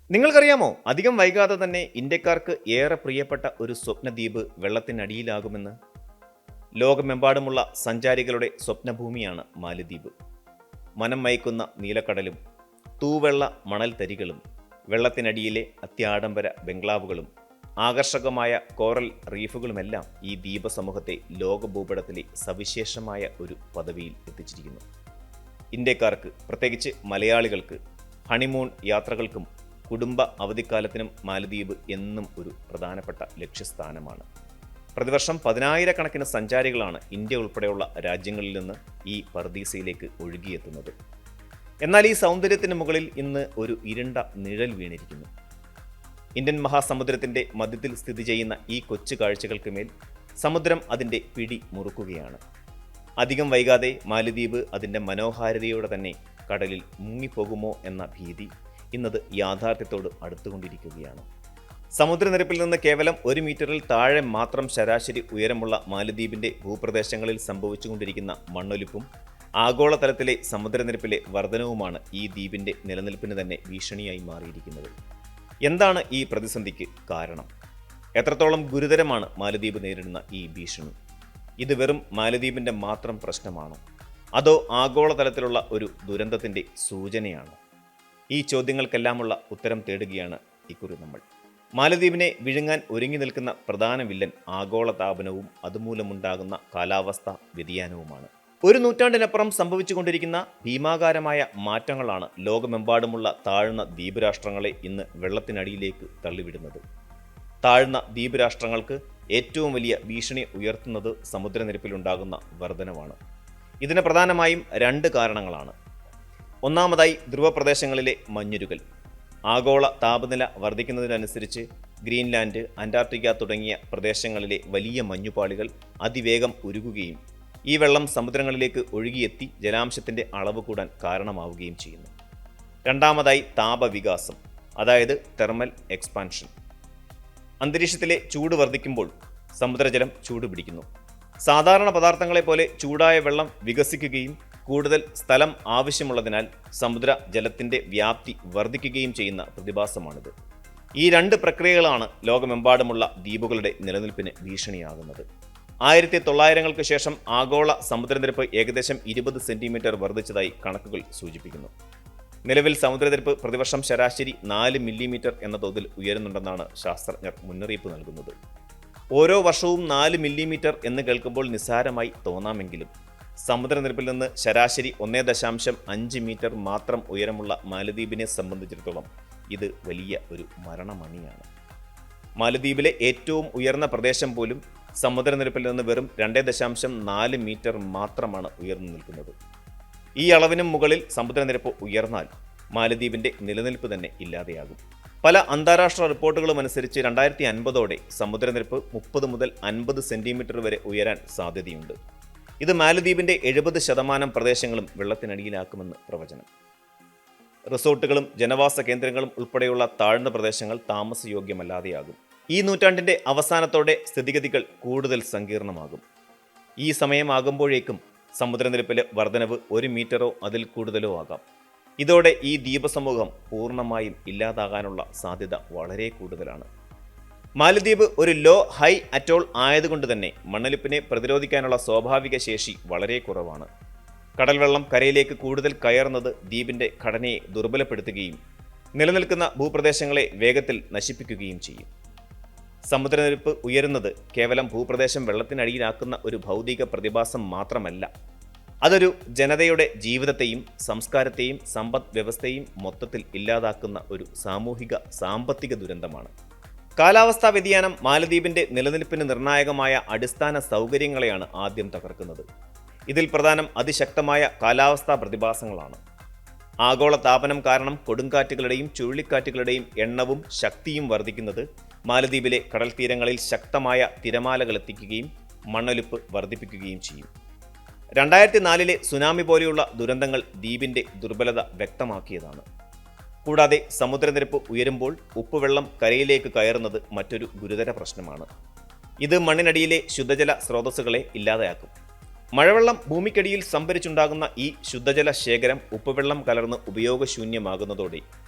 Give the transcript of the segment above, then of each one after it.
നിങ്ങൾക്കറിയാമോ, അധികം വൈകാതെ തന്നെ ഇന്ത്യക്കാർക്ക് ഏറെ പ്രിയപ്പെട്ട ഒരു സ്വപ്നദ്വീപ് വെള്ളത്തിനടിയിലാകുമെന്ന്? ലോകമെമ്പാടുമുള്ള സഞ്ചാരികളുടെ സ്വപ്നഭൂമിയാണ് മാലദ്വീപ്. മനം മയക്കുന്ന നീലക്കടലും തൂവെള്ള മണൽത്തരികളും വെള്ളത്തിനടിയിലെ അത്യാഡംബര ബംഗ്ലാവുകളും ആകർഷകമായ കോറൽ റീഫുകളുമെല്ലാം ഈ ദ്വീപസമൂഹത്തെ ലോകഭൂപടത്തിലെ സവിശേഷമായ ഒരു പദവിയിൽ എത്തിച്ചിരിക്കുന്നു. ഇന്ത്യക്കാർക്ക്, പ്രത്യേകിച്ച് മലയാളികൾക്ക്, ഹണിമൂൺ യാത്രകൾക്കും കുടുംബ അവധിക്കാലത്തിനും മാലദ്വീപ് എന്നും ഒരു പ്രധാനപ്പെട്ട ലക്ഷ്യസ്ഥാനമാണ്. പ്രതിവർഷം 10,000-കണക്കിന് സഞ്ചാരികളാണ് ഇന്ത്യ ഉൾപ്പെടെയുള്ള രാജ്യങ്ങളിൽ നിന്ന് ഈ പർദീസയിലേക്ക് ഒഴുകിയെത്തുന്നത്. എന്നാൽ ഈ സൗന്ദര്യത്തിന് മുകളിൽ ഇന്ന് ഒരു ഇരുണ്ട നിഴൽ വീണിരിക്കുന്നു. ഇന്ത്യൻ മഹാസമുദ്രത്തിൻ്റെ മധ്യത്തിൽ സ്ഥിതി ചെയ്യുന്ന ഈ കൊച്ചു കാഴ്ചകൾക്ക് മേൽ സമുദ്രം അതിൻ്റെ പിടി മുറുക്കുകയാണ്. അധികം വൈകാതെ മാലദ്വീപ് അതിൻ്റെ മനോഹാരിതയോടെ തന്നെ കടലിൽ മുങ്ങിപ്പോകുമോ എന്ന ഭീതി ഇന്നത് യാഥാർത്ഥ്യത്തോട് അടുത്തുകൊണ്ടിരിക്കുകയാണ്. സമുദ്രനിരപ്പിൽ നിന്ന് കേവലം 1 മീറ്ററിൽ താഴെ മാത്രം ശരാശരി ഉയരമുള്ള മാലദ്വീപിൻ്റെ ഭൂപ്രദേശങ്ങളിൽ സംഭവിച്ചുകൊണ്ടിരിക്കുന്ന മണ്ണൊലിപ്പും ആഗോളതലത്തിലെ സമുദ്രനിരപ്പിലെ വർധനവുമാണ് ഈ ദ്വീപിൻ്റെ നിലനിൽപ്പിന് തന്നെ ഭീഷണിയായി മാറിയിരിക്കുന്നത്. എന്താണ് ഈ പ്രതിസന്ധിക്ക് കാരണം? എത്രത്തോളം ഗുരുതരമാണ് മാലദ്വീപ് നേരിടുന്ന ഈ ഭീഷണി? ഇത് വെറും മാലദ്വീപിൻ്റെ മാത്രം പ്രശ്നമാണോ, അതോ ആഗോളതലത്തിലുള്ള ഒരു ദുരന്തത്തിൻ്റെ സൂചനയാണോ? ഈ ചോദ്യങ്ങൾക്കെല്ലാമുള്ള ഉത്തരം തേടുകയാണ് ഇക്കുറി നമ്മൾ. മാലദ്വീപിനെ വിഴുങ്ങാൻ ഒരുങ്ങി നിൽക്കുന്ന പ്രധാന വില്ലൻ ആഗോളതാപനവും അതുമൂലമുണ്ടാകുന്ന കാലാവസ്ഥാ വ്യതിയാനവുമാണ്. ഒരു നൂറ്റാണ്ടിനപ്പുറം സംഭവിച്ചുകൊണ്ടിരിക്കുന്ന ഭീമാകാരമായ മാറ്റങ്ങളാണ് ലോകമെമ്പാടുമുള്ള താഴ്ന്ന ദ്വീപ് രാഷ്ട്രങ്ങളെ ഇന്ന് വെള്ളത്തിനടിയിലേക്ക് തള്ളിവിടുന്നത്. താഴ്ന്ന ദ്വീപ് രാഷ്ട്രങ്ങൾക്ക് ഏറ്റവും വലിയ ഭീഷണി ഉയർത്തുന്നത് സമുദ്രനിരപ്പിലുണ്ടാകുന്ന വർധനവാണ്. ഇതിന് പ്രധാനമായും 2 കാരണങ്ങളാണ്. ഒന്നാമതായി, ധ്രുവപ്രദേശങ്ങളിലെ മഞ്ഞുരുകൽ. ആഗോള താപനില വർദ്ധിക്കുന്നതിനനുസരിച്ച് ഗ്രീൻലാൻഡ്, അന്റാർട്ടിക്ക തുടങ്ങിയ പ്രദേശങ്ങളിലെ വലിയ മഞ്ഞുപാളികൾ അതിവേഗം ഉരുകുകയും ഈ വെള്ളം സമുദ്രങ്ങളിലേക്ക് ഒഴുകിയെത്തി ജലാംശത്തിൻ്റെ അളവ് കൂടാൻ കാരണമാവുകയും ചെയ്യുന്നു. രണ്ടാമതായി, താപവികാസം, അതായത് തെർമൽ എക്സ്പാൻഷൻ. അന്തരീക്ഷത്തിലെ ചൂട് വർദ്ധിക്കുമ്പോൾ സമുദ്രജലം ചൂടുപിടിക്കുന്നു. സാധാരണ പദാർത്ഥങ്ങളെപ്പോലെ ചൂടായ വെള്ളം വികസിക്കുകയും കൂടുതൽ സ്ഥലം ആവശ്യമുള്ളതിനാൽ സമുദ്ര ജലത്തിൻ്റെ വ്യാപ്തി വർദ്ധിക്കുകയും ചെയ്യുന്ന പ്രതിഭാസമാണിത്. ഈ 2 പ്രക്രിയകളാണ് ലോകമെമ്പാടുമുള്ള ദ്വീപുകളുടെ നിലനിൽപ്പിന് ഭീഷണിയാകുന്നത്. 1900-ങ്ങൾക്ക് ശേഷം ആഗോള സമുദ്രനിരപ്പ് ഏകദേശം 20 സെന്റിമീറ്റർ വർദ്ധിച്ചതായി കണക്കുകൾ സൂചിപ്പിക്കുന്നു. നിലവിൽ സമുദ്രനിരപ്പ് പ്രതിവർഷം ശരാശരി 4 മില്ലിമീറ്റർ എന്ന തോതിൽ ഉയരുന്നുണ്ടെന്നാണ് ശാസ്ത്രജ്ഞർ മുന്നറിയിപ്പ് നൽകുന്നത്. ഓരോ വർഷവും 4 മില്ലിമീറ്റർ എന്ന് കേൾക്കുമ്പോൾ നിസ്സാരമായി തോന്നാമെങ്കിലും സമുദ്രനിരപ്പിൽ നിന്ന് ശരാശരി 1.5 മീറ്റർ മാത്രം ഉയരമുള്ള മാലദ്വീപിനെ സംബന്ധിച്ചിടത്തോളം ഇത് വലിയ ഒരു മരണമണിയാണ്. മാലദ്വീപിലെ ഏറ്റവും ഉയർന്ന പ്രദേശം പോലും സമുദ്രനിരപ്പിൽ നിന്ന് വെറും 2.4 മീറ്റർ മാത്രമാണ് ഉയർന്നു നിൽക്കുന്നത്. ഈ അളവിനും മുകളിൽ സമുദ്രനിരപ്പ് ഉയർന്നാൽ മാലദ്വീപിൻ്റെ നിലനിൽപ്പ് തന്നെ ഇല്ലാതെയാകും. പല അന്താരാഷ്ട്ര റിപ്പോർട്ടുകളും അനുസരിച്ച് 2050ഓടെ സമുദ്രനിരപ്പ് 30 മുതൽ 50 സെന്റിമീറ്റർ വരെ ഉയരാൻ സാധ്യതയുണ്ട്. ഇത് മാലദ്വീപിൻ്റെ 70% പ്രദേശങ്ങളും വെള്ളത്തിനടിയിലാക്കുമെന്ന് പ്രവചനം. റിസോർട്ടുകളും ജനവാസ കേന്ദ്രങ്ങളും ഉൾപ്പെടെയുള്ള താഴ്ന്ന പ്രദേശങ്ങൾ താമസയോഗ്യമല്ലാതെയാകും. ഈ നൂറ്റാണ്ടിൻ്റെ അവസാനത്തോടെ സ്ഥിതിഗതികൾ കൂടുതൽ സങ്കീർണമാകും. ഈ സമയമാകുമ്പോഴേക്കും സമുദ്രനിരപ്പിലെ വർധനവ് 1 മീറ്ററോ അതിൽ കൂടുതലോ ആകാം. ഇതോടെ ഈ ദ്വീപസമൂഹം പൂർണ്ണമായും ഇല്ലാതാകാനുള്ള സാധ്യത വളരെ കൂടുതലാണ്. മാലദ്വീപ് ഒരു ലോ ഹൈ അറ്റോൾ ആയതുകൊണ്ട് തന്നെ മണ്ണൊലിപ്പിനെ പ്രതിരോധിക്കാനുള്ള സ്വാഭാവിക ശേഷി വളരെ കുറവാണ്. കടൽവെള്ളം കരയിലേക്ക് കൂടുതൽ കയറുന്നത് ദ്വീപിൻ്റെ ഘടനയെ ദുർബലപ്പെടുത്തുകയും നിലനിൽക്കുന്ന ഭൂപ്രദേശങ്ങളെ വേഗത്തിൽ നശിപ്പിക്കുകയും ചെയ്യും. സമുദ്രനിരപ്പ് ഉയരുന്നത് കേവലം ഭൂപ്രദേശം വെള്ളത്തിനടിയിലാക്കുന്ന ഒരു ഭൗതിക പ്രതിഭാസം മാത്രമല്ല, അതൊരു ജനതയുടെ ജീവിതത്തെയും സംസ്കാരത്തെയും സമ്പദ് വ്യവസ്ഥയെയും മൊത്തത്തിൽ ഇല്ലാതാക്കുന്ന ഒരു സാമൂഹിക സാമ്പത്തിക ദുരന്തമാണ്. കാലാവസ്ഥാ വ്യതിയാനം മാലദ്വീപിൻ്റെ നിലനിൽപ്പിന് നിർണായകമായ അടിസ്ഥാന സൗകര്യങ്ങളെയാണ് ആദ്യം തകർക്കുന്നത്. ഇതിൽ പ്രധാനം അതിശക്തമായ കാലാവസ്ഥാ പ്രതിഭാസങ്ങളാണ്. ആഗോള താപനം കാരണം കൊടുങ്കാറ്റുകളുടെയും ചുഴലിക്കാറ്റുകളുടെയും എണ്ണവും ശക്തിയും വർദ്ധിക്കുന്നത് മാലദ്വീപിലെ കടൽ തീരങ്ങളിൽ ശക്തമായ തിരമാലകൾ എത്തിക്കുകയും മണ്ണൊലിപ്പ് വർദ്ധിപ്പിക്കുകയും ചെയ്യും. 2004-ലെ സുനാമി പോലെയുള്ള ദുരന്തങ്ങൾ ദ്വീപിൻ്റെ ദുർബലത വ്യക്തമാക്കിയതാണ്. കൂടാതെ സമുദ്രനിരപ്പ് ഉയരുമ്പോൾ ഉപ്പുവെള്ളം കരയിലേക്ക് കയറുന്നത് മറ്റൊരു ഗുരുതര പ്രശ്നമാണ്. ഇത് മണ്ണിനടിയിലെ ശുദ്ധജല സ്രോതസ്സുകളെ ഇല്ലാതെയാക്കും. മഴവെള്ളം ഭൂമിക്കടിയിൽ സംഭരിച്ചുണ്ടാകുന്ന ഈ ശുദ്ധജല ശേഖരം ഉപ്പുവെള്ളം കലർന്ന് ഉപയോഗശൂന്യമാകുന്നതോടെ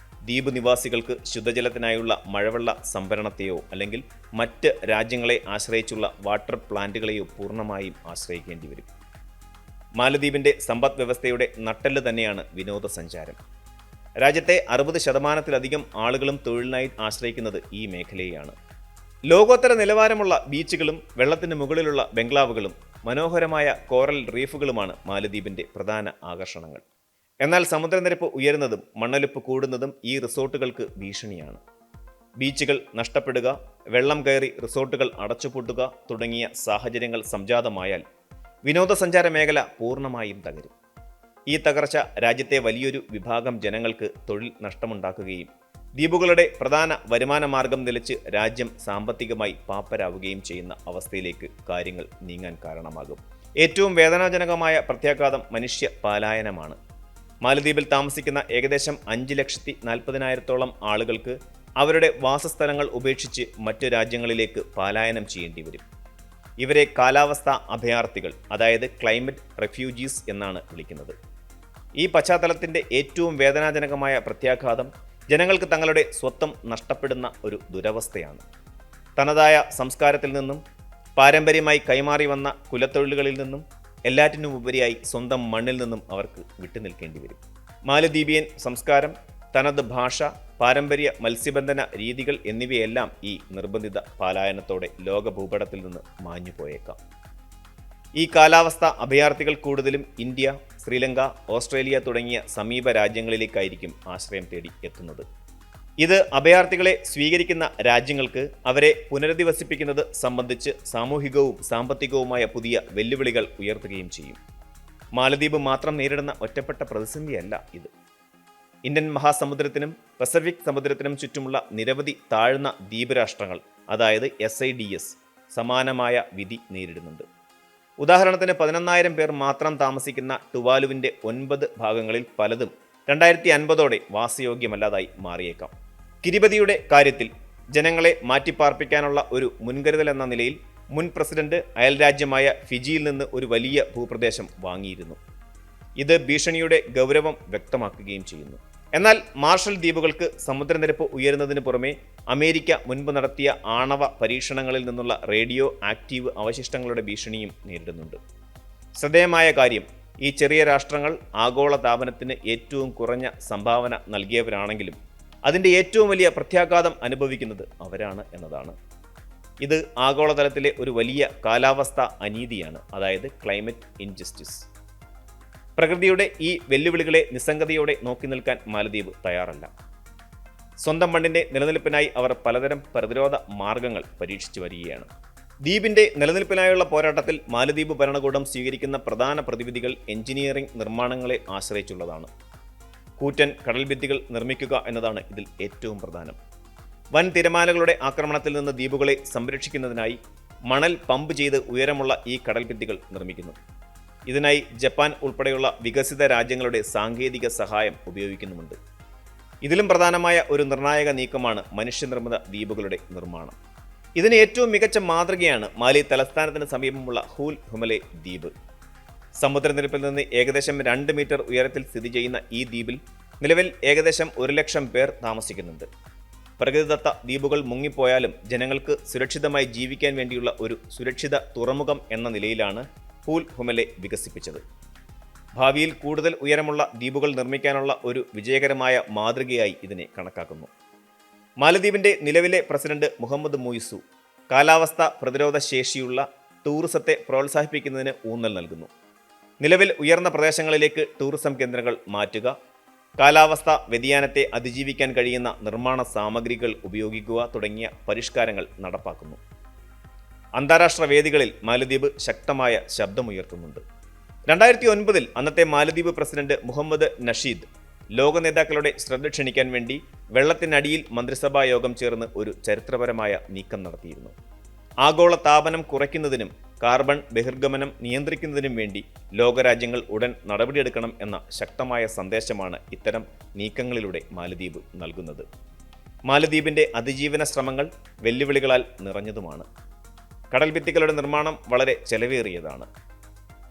ദ്വീപ് നിവാസികൾക്ക് ശുദ്ധജലത്തിനായുള്ള മഴവെള്ള സംഭരണത്തെയോ അല്ലെങ്കിൽ മറ്റ് രാജ്യങ്ങളെ ആശ്രയിച്ചുള്ള വാട്ടർ പ്ലാന്റുകളെയോ പൂർണ്ണമായും ആശ്രയിക്കേണ്ടി വരും. മാലദ്വീപിൻ്റെ സമ്പദ് വ്യവസ്ഥയുടെ നട്ടെല്ല് തന്നെയാണ് വിനോദസഞ്ചാരം. രാജ്യത്തെ 60% ആളുകളും തൊഴിലിനായി ആശ്രയിക്കുന്നത് ഈ മേഖലയെയാണ്. ലോകോത്തര നിലവാരമുള്ള ബീച്ചുകളും വെള്ളത്തിന് മുകളിലുള്ള ബംഗ്ലാവുകളും മനോഹരമായ കോറൽ റീഫുകളുമാണ് മാലദ്വീപിൻ്റെ പ്രധാന ആകർഷണങ്ങൾ. എന്നാൽ സമുദ്രനിരപ്പ് ഉയരുന്നതും മണ്ണൊലിപ്പ് കൂടുന്നതും ഈ റിസോർട്ടുകൾക്ക് ഭീഷണിയാണ്. ബീച്ചുകൾ നഷ്ടപ്പെടുക, വെള്ളം കയറി റിസോർട്ടുകൾ അടച്ചുപൂട്ടുക തുടങ്ങിയ സാഹചര്യങ്ങൾ സംജാതമായാൽ വിനോദസഞ്ചാര മേഖല പൂർണ്ണമായും തകരും. ഈ തകർച്ച രാജ്യത്തെ വലിയൊരു വിഭാഗം ജനങ്ങൾക്ക് തൊഴിൽ നഷ്ടമുണ്ടാക്കുകയും ദ്വീപുകളുടെ പ്രധാന വരുമാന മാർഗം നിലച്ച് രാജ്യം സാമ്പത്തികമായി പാപ്പരാവുകയും ചെയ്യുന്ന അവസ്ഥയിലേക്ക് കാര്യങ്ങൾ നീങ്ങാൻ കാരണമാകും. ഏറ്റവും വേദനാജനകമായ പ്രത്യാഘാതം മനുഷ്യ പലായനമാണ്. മാലദ്വീപിൽ താമസിക്കുന്ന ഏകദേശം 5,40,000 ആളുകൾക്ക് അവരുടെ വാസസ്ഥലങ്ങൾ ഉപേക്ഷിച്ച് മറ്റു രാജ്യങ്ങളിലേക്ക് പലായനം ചെയ്യേണ്ടി വരും. ഇവരെ കാലാവസ്ഥാ അഭയാർത്ഥികൾ, അതായത് ക്ലൈമറ്റ് റെഫ്യൂജീസ് എന്നാണ് വിളിക്കുന്നത്. ഈ പശ്ചാത്തലത്തിൻ്റെ ഏറ്റവും വേദനാജനകമായ പ്രത്യാഘാതം ജനങ്ങൾക്ക് തങ്ങളുടെ സ്വത്വം നഷ്ടപ്പെടുന്ന ഒരു ദുരവസ്ഥയാണ്. തനതായ സംസ്കാരത്തിൽ നിന്നും പാരമ്പര്യമായി കൈമാറി വന്ന കുലത്തൊഴിലുകളിൽ നിന്നും എല്ലാറ്റിനുമുപരിയായി സ്വന്തം മണ്ണിൽ നിന്നും അവർക്ക് വിട്ടുനിൽക്കേണ്ടി വരും. മാലദ്വീപിയൻ സംസ്കാരം, തനത് ഭാഷ, പാരമ്പര്യ മത്സ്യബന്ധന രീതികൾ എന്നിവയെല്ലാം ഈ നിർബന്ധിത പലായനത്തോടെ ലോകഭൂപടത്തിൽ നിന്ന് മാഞ്ഞുപോയേക്കാം. ഈ കാലാവസ്ഥ അഭയാർത്ഥികൾ കൂടുതലും ഇന്ത്യ, ശ്രീലങ്ക, ഓസ്ട്രേലിയ തുടങ്ങിയ സമീപ രാജ്യങ്ങളിലേക്കായിരിക്കും ആശ്രയം തേടി എത്തുന്നത്. ഇത് അഭയാർത്ഥികളെ സ്വീകരിക്കുന്ന രാജ്യങ്ങൾക്ക് അവരെ പുനരധിവസിപ്പിക്കുന്നത് സംബന്ധിച്ച് സാമൂഹികവും സാമ്പത്തികവുമായ പുതിയ വെല്ലുവിളികൾ ഉയർത്തുകയും ചെയ്യും. മാലദ്വീപ് മാത്രം നേരിടുന്ന ഒറ്റപ്പെട്ട പ്രതിസന്ധിയല്ല ഇത്. ഇന്ത്യൻ മഹാസമുദ്രത്തിനും പസഫിക് സമുദ്രത്തിനും ചുറ്റുമുള്ള നിരവധി താഴ്ന്ന ദ്വീപ് രാഷ്ട്രങ്ങൾ, അതായത് SIDS, സമാനമായ വിധി നേരിടുന്നുണ്ട്. ഉദാഹരണത്തിന് 11,000 പേർ മാത്രം താമസിക്കുന്ന ടുവാലുവിൻ്റെ 9 ഭാഗങ്ങളിൽ പലതും 2050 വാസയോഗ്യമല്ലാതായി മാറിയേക്കാം. കിരിബതിയുടെ കാര്യത്തിൽ ജനങ്ങളെ മാറ്റിപ്പാർപ്പിക്കാനുള്ള ഒരു മുൻകരുതൽ എന്ന നിലയിൽ മുൻ പ്രസിഡന്റ് അയൽരാജ്യമായ ഫിജിയിൽ നിന്ന് ഒരു വലിയ ഭൂപ്രദേശം വാങ്ങിയിരുന്നു. ഇത് ഭീഷണിയുടെ ഗൗരവം വ്യക്തമാക്കുകയും ചെയ്യുന്നു. എന്നാൽ മാർഷൽ ദ്വീപുകൾക്ക് സമുദ്രനിരപ്പ് ഉയരുന്നതിന് പുറമെ അമേരിക്ക മുൻപ് നടത്തിയ ആണവ പരീക്ഷണങ്ങളിൽ നിന്നുള്ള റേഡിയോ ആക്റ്റീവ് അവശിഷ്ടങ്ങളുടെ ഭീഷണിയും നേരിടുന്നുണ്ട്. ശ്രദ്ധേയമായ കാര്യം, ഈ ചെറിയ രാഷ്ട്രങ്ങൾ ആഗോള താപനത്തിന് ഏറ്റവും കുറഞ്ഞ സംഭാവന നൽകിയവരാണെങ്കിലും അതിൻ്റെ ഏറ്റവും വലിയ പ്രത്യാഘാതം അനുഭവിക്കുന്നത് അവരാണ് എന്നതാണ്. ഇത് ആഗോളതലത്തിലെ ഒരു വലിയ കാലാവസ്ഥാ അനീതിയാണ്, അതായത് ക്ലൈമറ്റ് ഇൻജസ്റ്റിസ്. പ്രകൃതിയുടെ ഈ വെല്ലുവിളികളെ നിസ്സംഗതയോടെ നോക്കി നിൽക്കാൻ മാലദ്വീപ് തയ്യാറല്ല. സ്വന്തം മണ്ണിൻ്റെ നിലനിൽപ്പിനായി അവർ പലതരം പ്രതിരോധ മാർഗങ്ങൾ പരീക്ഷിച്ചു വരികയാണ്. ദ്വീപിൻ്റെ നിലനിൽപ്പിനായുള്ള പോരാട്ടത്തിൽ മാലദ്വീപ് ഭരണകൂടം സ്വീകരിക്കുന്ന പ്രധാന പ്രതിവിധികൾ എഞ്ചിനീയറിംഗ് നിർമ്മാണങ്ങളെ ആശ്രയിച്ചുള്ളതാണ്. കൂറ്റൻ കടൽഭിത്തികൾ നിർമ്മിക്കുക എന്നതാണ് ഇതിൽ ഏറ്റവും പ്രധാനം. വൻ തിരമാലകളുടെ ആക്രമണത്തിൽ നിന്ന് ദ്വീപുകളെ സംരക്ഷിക്കുന്നതിനായി മണൽ പമ്പ് ചെയ്ത് ഉയരമുള്ള ഈ കടൽഭിത്തികൾ നിർമ്മിക്കുന്നു. ഇതിനായി ജപ്പാൻ ഉൾപ്പെടെയുള്ള വികസിത രാജ്യങ്ങളുടെ സാങ്കേതിക സഹായം ഉപയോഗിക്കുന്നുമുണ്ട്. ഇതിലും പ്രധാനമായ ഒരു നിർണായക നീക്കമാണ് മനുഷ്യനിർമ്മിത ദ്വീപുകളുടെ നിർമ്മാണം. ഇതിന് ഏറ്റവും മികച്ച മാതൃകയാണ് മാലി തലസ്ഥാനത്തിന് സമീപമുള്ള ഹൂൽ ഹുമലെ ദ്വീപ്. സമുദ്രനിരപ്പിൽ നിന്ന് ഏകദേശം 2 മീറ്റർ ഉയരത്തിൽ സ്ഥിതി ചെയ്യുന്ന ഈ ദ്വീപിൽ നിലവിൽ ഏകദേശം 1,00,000 പേർ താമസിക്കുന്നുണ്ട്. പ്രകൃതിദത്ത ദ്വീപുകൾ മുങ്ങിപ്പോയാലും ജനങ്ങൾക്ക് സുരക്ഷിതമായി ജീവിക്കാൻ വേണ്ടിയുള്ള ഒരു സുരക്ഷിത തുറമുഖം എന്ന നിലയിലാണ് ഹൂൽ ഹുമലെ വികസിപ്പിച്ചത്. ഭാവിയിൽ കൂടുതൽ ഉയരമുള്ള ദ്വീപുകൾ നിർമ്മിക്കാനുള്ള ഒരു വിജയകരമായ മാതൃകയായി ഇതിനെ കണക്കാക്കുന്നു. മാലദ്വീപിൻ്റെ നിലവിലെ പ്രസിഡന്റ് മുഹമ്മദ് മുയിസു കാലാവസ്ഥ പ്രതിരോധ ശേഷിയുള്ള ടൂറിസത്തെ പ്രോത്സാഹിപ്പിക്കുന്നതിന് ഊന്നൽ നൽകുന്നു. നിലവിൽ ഉയർന്ന പ്രദേശങ്ങളിലേക്ക് ടൂറിസം കേന്ദ്രങ്ങൾ മാറ്റുക, കാലാവസ്ഥ വ്യതിയാനത്തെ അതിജീവിക്കാൻ കഴിയുന്ന നിർമ്മാണ സാമഗ്രികൾ ഉപയോഗിക്കുക തുടങ്ങിയ പരിഷ്കാരങ്ങൾ നടപ്പാക്കുന്നു. അന്താരാഷ്ട്ര വേദികളിൽ മാലദ്വീപ് ശക്തമായ ശബ്ദമുയർത്തുന്നുണ്ട്. 2009 അന്നത്തെ മാലദ്വീപ് പ്രസിഡന്റ് മുഹമ്മദ് നഷീദ് ലോക നേതാക്കളുടെ ശ്രദ്ധ ക്ഷണിക്കാൻ വേണ്ടി വെള്ളത്തിനടിയിൽ മന്ത്രിസഭാ യോഗം ചേർന്ന് ഒരു ചരിത്രപരമായ നീക്കം നടത്തിയിരുന്നു. ആഗോള താപനം കുറയ്ക്കുന്നതിനും കാർബൺ ബഹിർഗമനം നിയന്ത്രിക്കുന്നതിനും വേണ്ടി ലോകരാജ്യങ്ങൾ ഉടൻ നടപടിയെടുക്കണം എന്ന ശക്തമായ സന്ദേശമാണ് ഇത്തരം നീക്കങ്ങളിലൂടെ മാലദ്വീപ് നൽകുന്നത്. മാലദ്വീപിൻ്റെ അതിജീവന ശ്രമങ്ങൾ വെല്ലുവിളികളാൽ നിറഞ്ഞതുമാണ്. കടൽഭിത്തികളുടെ നിർമ്മാണം വളരെ ചെലവേറിയതാണ്.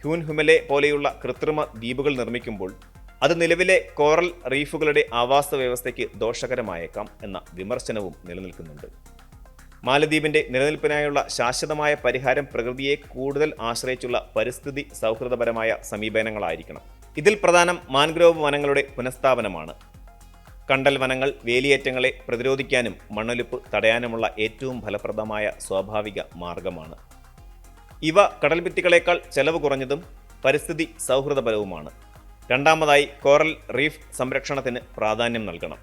ഹ്യൂൻ ഹുമലെ പോലെയുള്ള കൃത്രിമ ദ്വീപുകൾ നിർമ്മിക്കുമ്പോൾ അത് നിലവിലെ കോറൽ റീഫുകളുടെ ആവാസ വ്യവസ്ഥയ്ക്ക് ദോഷകരമായേക്കാം എന്ന വിമർശനവും നിലനിൽക്കുന്നുണ്ട്. മാലദ്വീപിന്റെ നിലനിൽപ്പിനായുള്ള ശാശ്വതമായ പരിഹാരം പ്രകൃതിയെ കൂടുതൽ ആശ്രയിച്ചുള്ള പരിസ്ഥിതി സൗഹൃദപരമായ സമീപനങ്ങളായിരിക്കണം. ഇതിൽ പ്രധാനം മാൻഗ്രോവ് വനങ്ങളുടെ പുനഃസ്ഥാപനമാണ്. കണ്ടൽ വനങ്ങൾ വേലിയേറ്റങ്ങളെ പ്രതിരോധിക്കാനും മണ്ണൊലിപ്പ് തടയാനുമുള്ള ഏറ്റവും ഫലപ്രദമായ സ്വാഭാവിക മാർഗമാണ്. ഇവ കടൽഭിത്തികളേക്കാൾ ചെലവ് കുറഞ്ഞതും പരിസ്ഥിതി സൗഹൃദപരവുമാണ്. രണ്ടാമതായി, കോറൽ റീഫ് സംരക്ഷണത്തിന് പ്രാധാന്യം നൽകണം.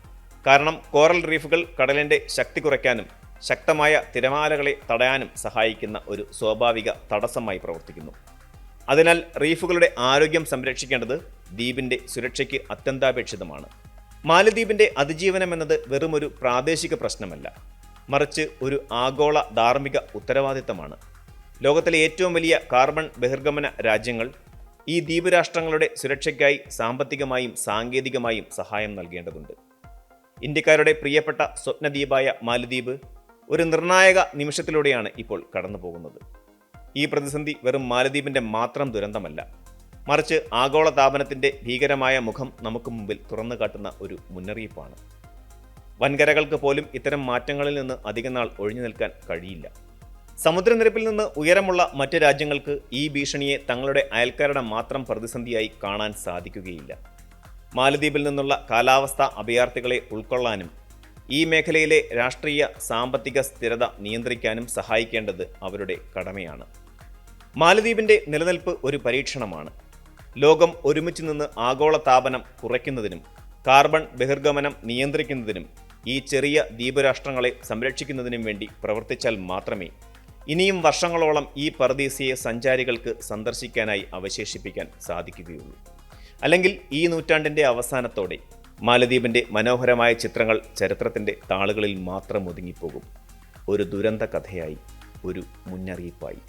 കാരണം കോറൽ റീഫുകൾ കടലിന്റെ ശക്തി കുറയ്ക്കാനും ശക്തമായ തിരമാലകളെ തടയാനും സഹായിക്കുന്ന ഒരു സ്വാഭാവിക തടസ്സമായി പ്രവർത്തിക്കുന്നു. അതിനാൽ റീഫുകളുടെ ആരോഗ്യം സംരക്ഷിക്കേണ്ടത് ദ്വീപിന്റെ സുരക്ഷയ്ക്ക് അത്യന്താപേക്ഷിതമാണ്. മാലദ്വീപിന്റെ അതിജീവനം എന്നത് വെറുമൊരു പ്രാദേശിക പ്രശ്നമല്ല, മറിച്ച് ഒരു ആഗോള ധാർമ്മിക ഉത്തരവാദിത്തമാണ്. ലോകത്തിലെ ഏറ്റവും വലിയ കാർബൺ ബഹിർഗമന രാജ്യങ്ങൾ ഈ ദ്വീപ് രാഷ്ട്രങ്ങളുടെ സുരക്ഷയ്ക്കായി സാമ്പത്തികമായും സാങ്കേതികമായും സഹായം നൽകേണ്ടതുണ്ട്. ഇന്ത്യക്കാരുടെ പ്രിയപ്പെട്ട സ്വപ്നദ്വീപായ മാലദ്വീപ് ഒരു നിർണായക നിമിഷത്തിലൂടെയാണ് ഇപ്പോൾ കടന്നു പോകുന്നത്. ഈ പ്രതിസന്ധി വെറും മാലദ്വീപിന്റെ മാത്രം ദുരന്തമല്ല, മറിച്ച് ആഗോള താപനത്തിന്റെ ഭീകരമായ മുഖം നമുക്ക് മുമ്പിൽ തുറന്നു കാട്ടുന്ന ഒരു മുന്നറിയിപ്പാണ്. വൻകരകൾക്ക് പോലും ഇത്തരം മാറ്റങ്ങളിൽ നിന്ന് അധികനാൾ ഒഴിഞ്ഞു നിൽക്കാൻ കഴിയില്ല. സമുദ്രനിരപ്പിൽ നിന്ന് ഉയരമുള്ള മറ്റ് രാജ്യങ്ങൾക്ക് ഈ ഭീഷണിയെ തങ്ങളുടെ അയൽക്കാരുടെ മാത്രം പ്രതിസന്ധിയായി കാണാൻ സാധിക്കുകയില്ല. മാലദ്വീപിൽ നിന്നുള്ള കാലാവസ്ഥാ അഭയാർത്ഥികളെ ഉൾക്കൊള്ളാനും ഈ മേഖലയിലെ രാഷ്ട്രീയ സാമ്പത്തിക സ്ഥിരത നിയന്ത്രിക്കാനും സഹായിക്കേണ്ടത് അവരുടെ കടമയാണ്. മാലദ്വീപിന്റെ നിലനിൽപ്പ് ഒരു പരീക്ഷണമാണ്. ലോകം ഒരുമിച്ച് നിന്ന് ആഗോള താപനം കുറയ്ക്കുന്നതിനും കാർബൺ ബഹിർഗമനം നിയന്ത്രിക്കുന്നതിനും ഈ ചെറിയ ദ്വീപ് രാഷ്ട്രങ്ങളെ സംരക്ഷിക്കുന്നതിനും വേണ്ടി പ്രവർത്തിച്ചാൽ മാത്രമേ ഇനിയും വർഷങ്ങളോളം ഈ പറുദീസയെ സഞ്ചാരികൾക്ക് സന്ദർശിക്കാനായി അവശേഷിപ്പിക്കാൻ സാധിക്കുകയുള്ളൂ. അല്ലെങ്കിൽ ഈ നൂറ്റാണ്ടിൻ്റെ അവസാനത്തോടെ മാലദ്വീപിൻ്റെ മനോഹരമായ ചിത്രങ്ങൾ ചരിത്രത്തിൻ്റെ താളുകളിൽ മാത്രം ഒതുങ്ങിപ്പോകും, ഒരു ദുരന്ത കഥയായി, ഒരു മുന്നറിയിപ്പായി.